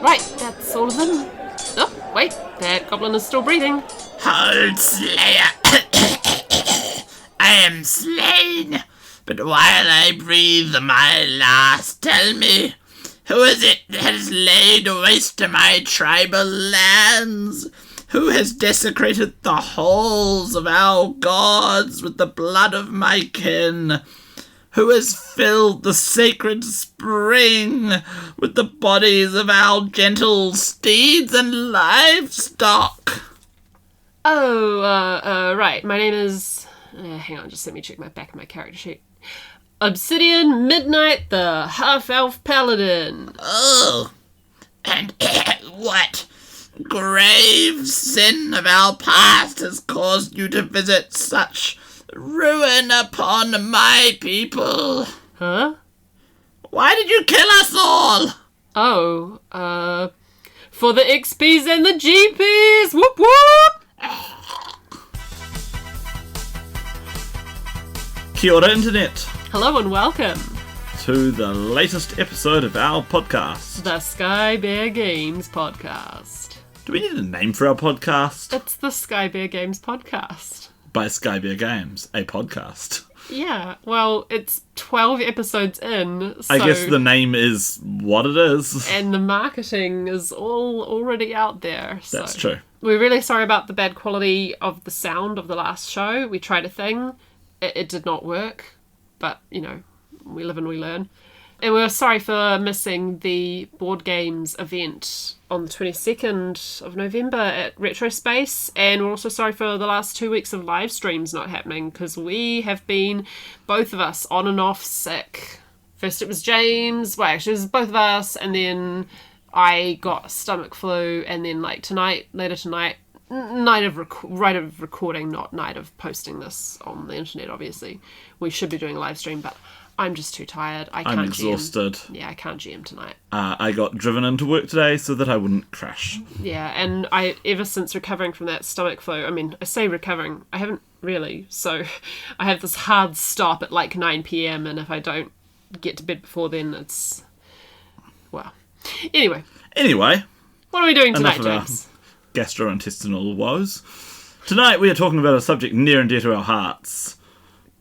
Right, that's all of them. Oh, wait, that goblin is still breathing. Hold, Slayer! I am slain, but while I breathe my last, tell me, who is it that has laid waste to my tribal lands? Who has desecrated the halls of our gods with the blood of my kin? Who has filled the sacred spring with the bodies of our gentle steeds and livestock? Oh, right, my name is... hang on, just let me check my back of my character sheet. Obsidian Midnight, the half-elf paladin. Oh, and what grave sin of our past has caused you to visit such ruin upon my people? Huh? Why did you kill us all? Oh, for the XPs and the GPs! Whoop whoop! Kia ora, Internet, Hello and welcome to the latest episode of our podcast. the Sky Bear Games podcast. Do we need a name for our podcast? It's the Sky Bear Games podcast. By Sky Bear Games, a podcast. Yeah, well, it's 12 episodes in, so... I guess the name is what it is. And the marketing is all already out there. So. That's true. We're really sorry about the bad quality of the sound of the last show. We tried a thing. It did not work. But, you know, we live and we learn. And we're sorry for missing the board games event on the 22nd of November at Retrospace. And we're also sorry for the last 2 weeks of live streams not happening because we have been, both of us, on and off sick. First it was James, well actually it was both of us, and then I got stomach flu, and then like later tonight, night of recording, not night of posting this on the internet obviously. We should be doing a live stream, but I'm just too tired. I'm exhausted. GM. Yeah, I can't GM tonight. I got driven into work today so that I wouldn't crash. Yeah, and ever since recovering from that stomach flu, I mean, I say recovering, I haven't really, so I have this hard stop at like 9 p.m, and if I don't get to bed before then, it's, well. Anyway, what are we doing tonight, James? Gastrointestinal woes. Tonight we are talking about a subject near and dear to our hearts.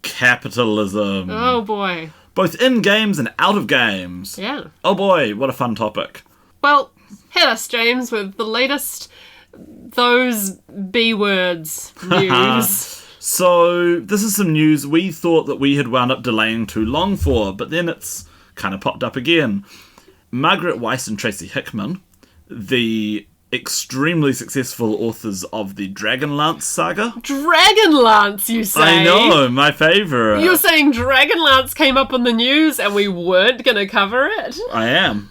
Capitalism. Oh boy. Both in games and out of games. Yeah. Oh boy, what a fun topic. Well, hit us, James, with the latest those B words news. So, this is some news we thought that we had wound up delaying too long for, but then it's kind of popped up again. Margaret Weis and Tracy Hickman, the extremely successful authors of the Dragonlance saga. Dragonlance, you say? I know, my favourite. You're saying Dragonlance came up on the news and we weren't going to cover it? I am.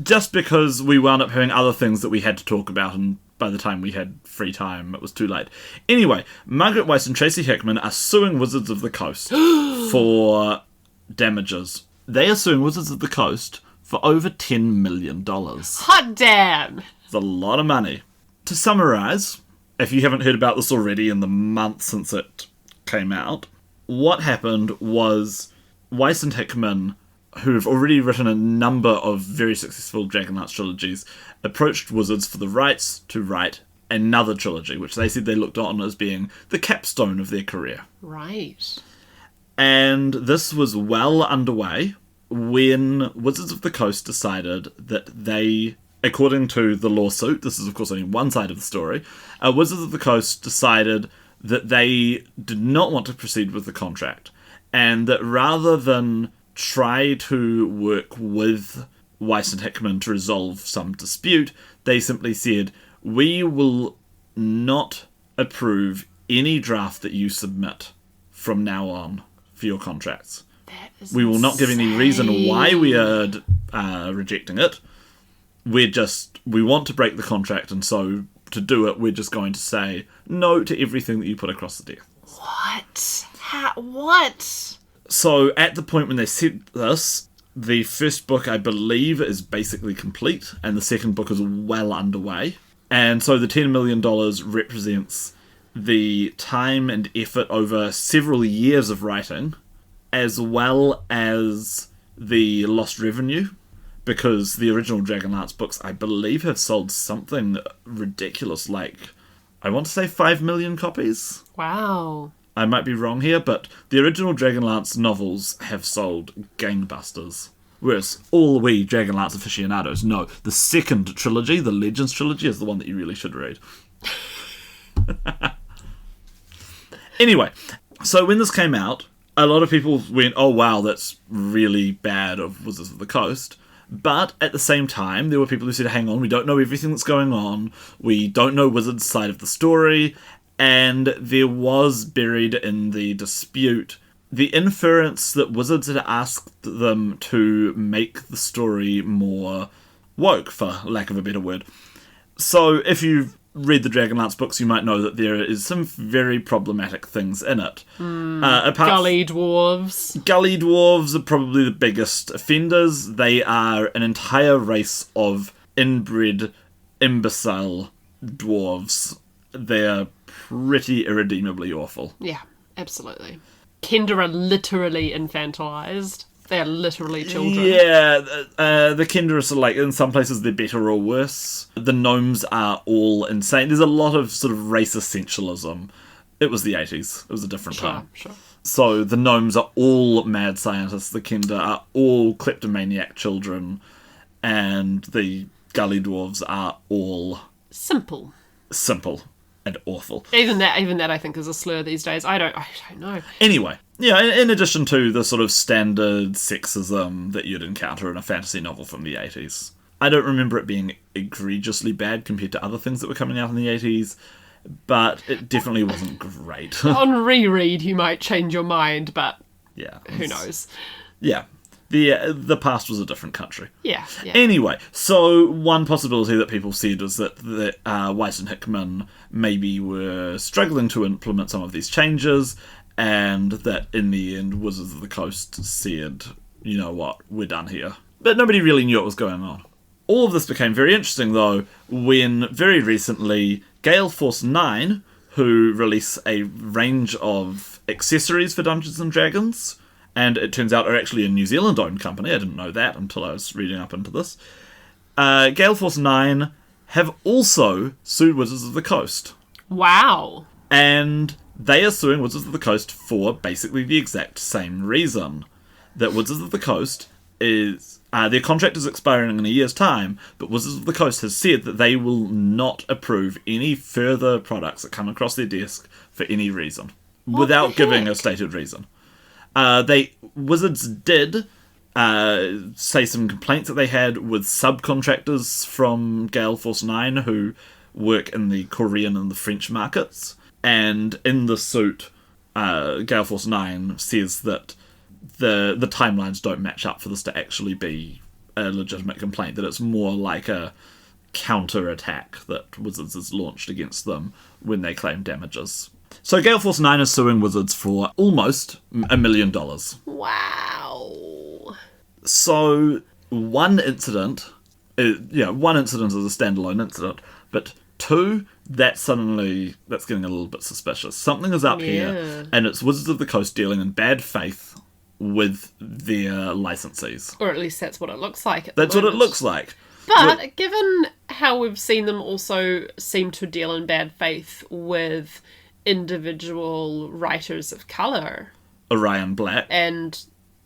Just because we wound up having other things that we had to talk about, and by the time we had free time, it was too late. Anyway, Margaret Weis and Tracy Hickman are suing Wizards of the Coast for damages. They are suing Wizards of the Coast for over $10 million. Hot damn! It's a lot of money. To summarise, if you haven't heard about this already in the month since it came out, what happened was Weis and Hickman, who have already written a number of very successful Dragonlance trilogies, approached Wizards for the rights to write another trilogy, which they said they looked on as being the capstone of their career. Right. And this was well underway when Wizards of the Coast decided that they, according to the lawsuit, this is of course only one side of the story, Wizards of the Coast decided that they did not want to proceed with the contract, and that rather than try to work with Weis and Hickman to resolve some dispute, they simply said, we will not approve any draft that you submit from now on for your contracts. We will not give any reason why we are rejecting it. We want to break the contract, and so to do it, we're just going to say no to everything that you put across the desk. What? What? So at the point when they said this, the first book, I believe, is basically complete, and the second book is well underway. And so the $10 million represents the time and effort over several years of writing, as well as the lost revenue, because the original Dragonlance books, I believe, have sold something ridiculous, like, I want to say 5 million copies. Wow. I might be wrong here, but the original Dragonlance novels have sold gangbusters. Whereas all we Dragonlance aficionados know the second trilogy, the Legends trilogy, is the one that you really should read. Anyway, so when this came out, a lot of people went, oh wow, that's really bad of Wizards of the Coast. But at the same time, there were people who said, hang on, we don't know everything that's going on. We don't know Wizards' side of the story. And there was buried in the dispute the inference that Wizards had asked them to make the story more woke, for lack of a better word. So if you've read the Dragonlance books, you might know that there is some very problematic things in it. Gully dwarves. Gully dwarves are probably the biggest offenders. They are an entire race of inbred, imbecile dwarves. They're pretty irredeemably awful. Yeah, absolutely. Kenda are literally infantilized. They're literally children. Yeah, the Kenda are sort of like, in some places they're better or worse. The gnomes are all insane. There's a lot of sort of race essentialism. It was the 80s. It was a different time. Sure. So the gnomes are all mad scientists. The Kenda are all kleptomaniac children. And the gully dwarves are all... Simple and awful. Even that I think is a slur these days. I don't know. Anyway, yeah, in addition to the sort of standard sexism that you'd encounter in a fantasy novel from the 80s. I don't remember it being egregiously bad compared to other things that were coming out in the 80s, but it definitely wasn't great. On reread, you might change your mind, but yeah, who knows? Yeah. The past was a different country. Yeah. Anyway, so one possibility that people said was that Weiss and Hickman maybe were struggling to implement some of these changes, and that in the end, Wizards of the Coast said, you know what, we're done here. But nobody really knew what was going on. All of this became very interesting, though, when very recently Gale Force 9, who release a range of accessories for Dungeons & Dragons... and it turns out are actually a New Zealand-owned company. I didn't know that until I was reading up into this. Gale Force 9 have also sued Wizards of the Coast. Wow. And they are suing Wizards of the Coast for basically the exact same reason. That Wizards of the Coast is... their contract is expiring in a year's time, but Wizards of the Coast has said that they will not approve any further products that come across their desk for any reason. Without giving a stated reason. Wizards did say some complaints that they had with subcontractors from Gale Force 9 who work in the Korean and the French markets. And in the suit, Gale Force 9 says that the timelines don't match up for this to actually be a legitimate complaint, that it's more like a counter-attack that Wizards has launched against them when they claim damages. So Gale Force 9 is suing Wizards for almost $1 million. Wow. So one incident is a standalone incident, but two, that's getting a little bit suspicious. Something is up here, and it's Wizards of the Coast dealing in bad faith with their licensees. Or at least that's what it looks like. That's what it looks like. But given how we've seen them also seem to deal in bad faith with individual writers of colour. Orion Black. And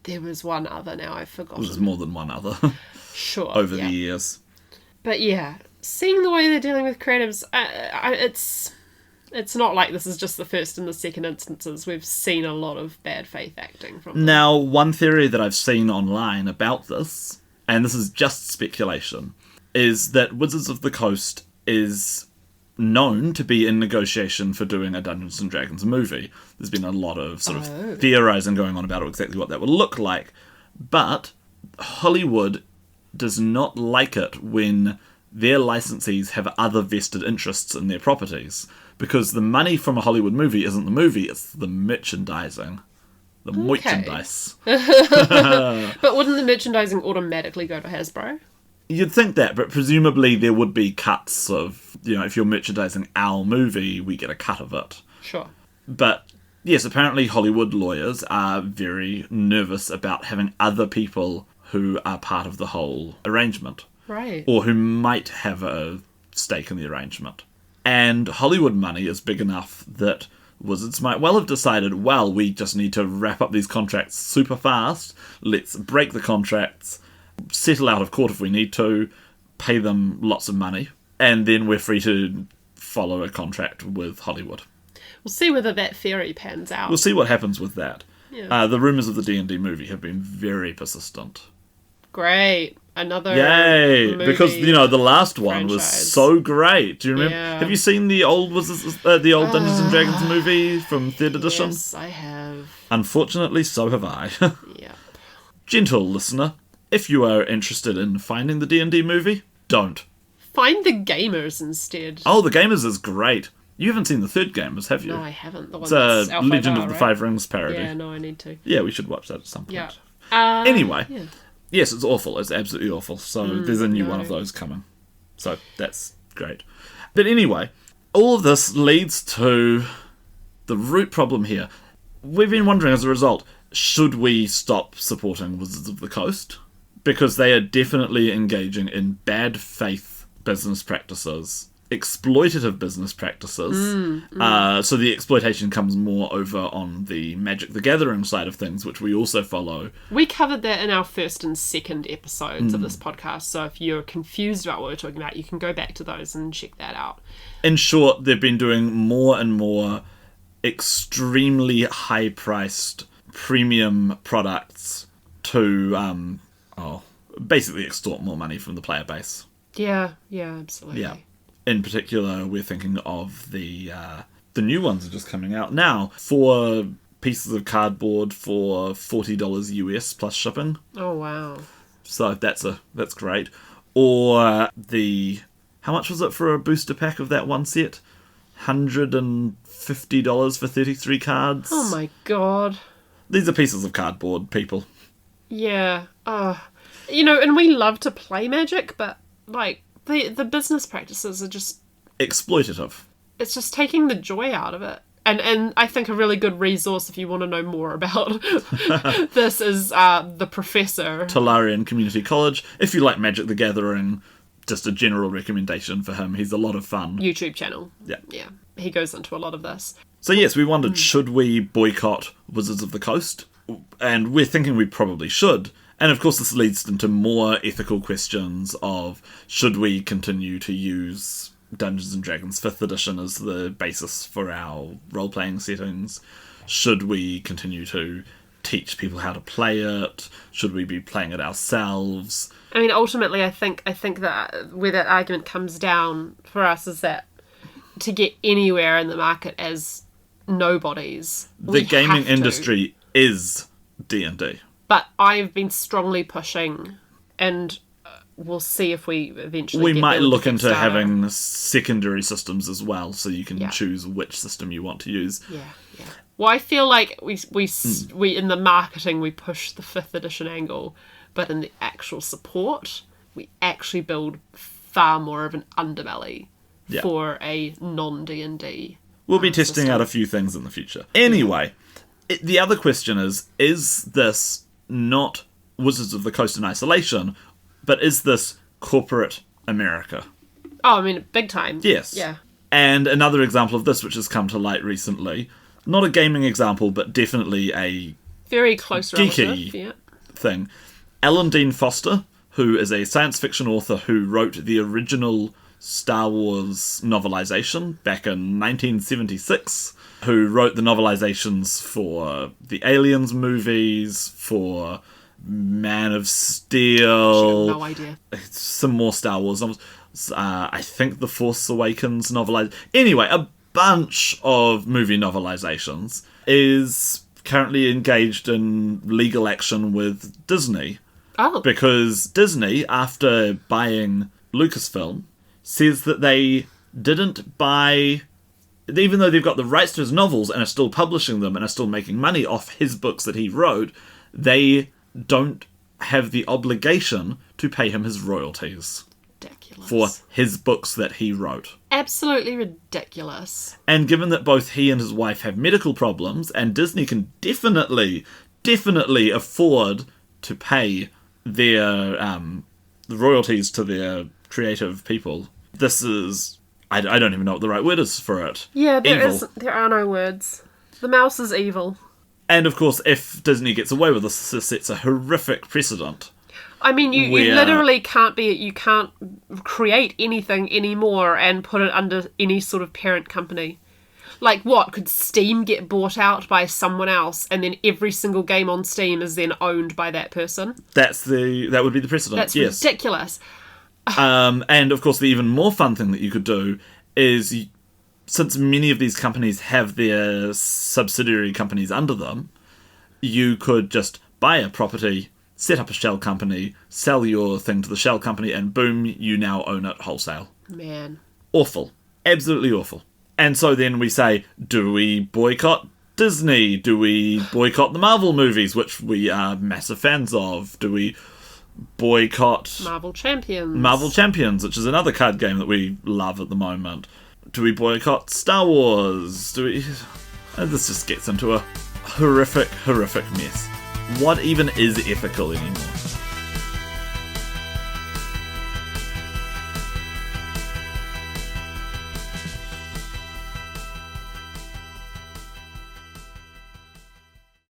there was one other now, I've forgotten. There's more than one other. Sure. Over the years. But yeah, seeing the way they're dealing with creatives, it's not like this is just the first and the second instances. We've seen a lot of bad faith acting from them. Now, one theory that I've seen online about this, and this is just speculation, is that Wizards of the Coast is known to be in negotiation for doing a Dungeons & Dragons movie. There's been a lot of sort of theorising going on about exactly what that would look like. But Hollywood does not like it when their licensees have other vested interests in their properties. Because the money from a Hollywood movie isn't the movie, it's the merchandising. The merchandise. But wouldn't the merchandising automatically go to Hasbro? You'd think that, but presumably there would be cuts of, if you're merchandising our movie, we get a cut of it. Sure. But, yes, apparently Hollywood lawyers are very nervous about having other people who are part of the whole arrangement. Right. Or who might have a stake in the arrangement. And Hollywood money is big enough that Wizards might well have decided, well, we just need to wrap up these contracts super fast, let's break the contracts, settle out of court if we need to, pay them lots of money, and then we're free to follow a contract with Hollywood. We'll see whether that theory pans out. We'll see what happens with that. Yeah. The rumours of the D&D movie have been very persistent. Great. Another Yay! movie Because, the last one was franchise. so great. Do you remember? Yeah. Have you seen the old Dungeons and Dragons movie from 3rd edition? Yes, I have. Unfortunately, so have I. Yeah. Gentle listener, if you are interested in finding the D&D movie, don't. Find the Gamers instead. Oh, the Gamers is great. You haven't seen the third Gamers, have you? No, I haven't. The one It's that's a Alpha Legend Bar, of the right? Five Rings parody. Yeah, no, I need to. Yeah, we should watch that at some point. Yeah. Anyway, Yeah. yes, it's awful. It's absolutely awful. So there's a new one of those coming. So that's great. But anyway, all of this leads to the root problem here. We've been wondering as a result, should we stop supporting Wizards of the Coast? Because they are definitely engaging in bad faith business practices, exploitative business practices. So the exploitation comes more over on the Magic the Gathering side of things, which we also follow. We covered that in our first and second episodes of this podcast, so if you're confused about what we're talking about, you can go back to those and check that out. In short, they've been doing more and more extremely high-priced premium products to, basically extort more money from the player base. Yeah, absolutely. Yeah. In particular, we're thinking of the new ones are just coming out now. 4 pieces of cardboard for $40 US plus shipping. Oh, wow. So that's great. Or how much was it for a booster pack of that one set? $150 for 33 cards. Oh my god. These are pieces of cardboard, people. Yeah. And we love to play Magic, but, like, the business practices are just... Exploitative. It's just taking the joy out of it. And I think a really good resource if you want to know more about this is The Professor. Talarian Community College. If you like Magic the Gathering, just a general recommendation for him. He's a lot of fun. YouTube channel. Yeah. Yeah. He goes into a lot of this. So yes, we wondered, should we boycott Wizards of the Coast? And we're thinking we probably should. And of course this leads into more ethical questions of, should we continue to use Dungeons & Dragons 5th edition as the basis for our role-playing settings? Should we continue to teach people how to play it? Should we be playing it ourselves? I mean, ultimately, I think that where that argument comes down for us is that to get anywhere in the market as nobodies, The gaming industry is D&D. But I've been strongly pushing, and we'll see if we eventually We get might there with look the into Kickstarter. having secondary systems as well, so you can Yeah. choose which system you want to use. Yeah. Well, I feel like we in the marketing we push the 5th edition angle, but in the actual support we actually build far more of an underbelly Yeah. for a non-D&D. We'll be testing system. out a few things in the future. Anyway, the other question is this not Wizards of the Coast in isolation, but is this corporate America? Oh, I mean, big time. Yes. Yeah. And another example of this, which has come to light recently, not a gaming example, but definitely a Very close relative. Geeky. Yeah. thing. Alan Dean Foster, who is a science fiction author who wrote the original Star Wars novelization back in 1976, who wrote the novelizations for the Aliens movies, for Man of Steel, No idea. some more Star Wars novels. I think The Force Awakens novelized. Anyway, a bunch of movie novelizations, is currently engaged in legal action with Disney. Oh. Because Disney, after buying Lucasfilm, says that they didn't buy... Even though they've got the rights to his novels and are still publishing them and are still making money off his books that he wrote, they don't have the obligation to pay him his royalties Ridiculous. for his books that he wrote. Absolutely ridiculous. And given that both he and his wife have medical problems, and Disney can definitely afford to pay their royalties to their creative people. This is... I don't even know what the right word is for it. Yeah, Evil. there are no words. The mouse is evil. And of course, if Disney gets away with this, this sets a horrific precedent. I mean, you literally you can't create anything anymore and put it under any sort of parent company. Like, what? Could Steam get bought out by someone else and then every single game on Steam is then owned by that person? That would be the precedent, That's yes. ridiculous. And of course, the even more fun thing that you could do is, since many of these companies have their subsidiary companies under them, you could just buy a property, set up a shell company, sell your thing to the shell company, and boom, you now own it wholesale. Man. Awful. Absolutely awful. And so then we say, do we boycott Disney? Do we boycott the Marvel movies, which we are massive fans of? Do we boycott Marvel Champions, which is another card game that we love at the moment? Do we boycott Star Wars? This just gets into a horrific mess. What even is ethical anymore?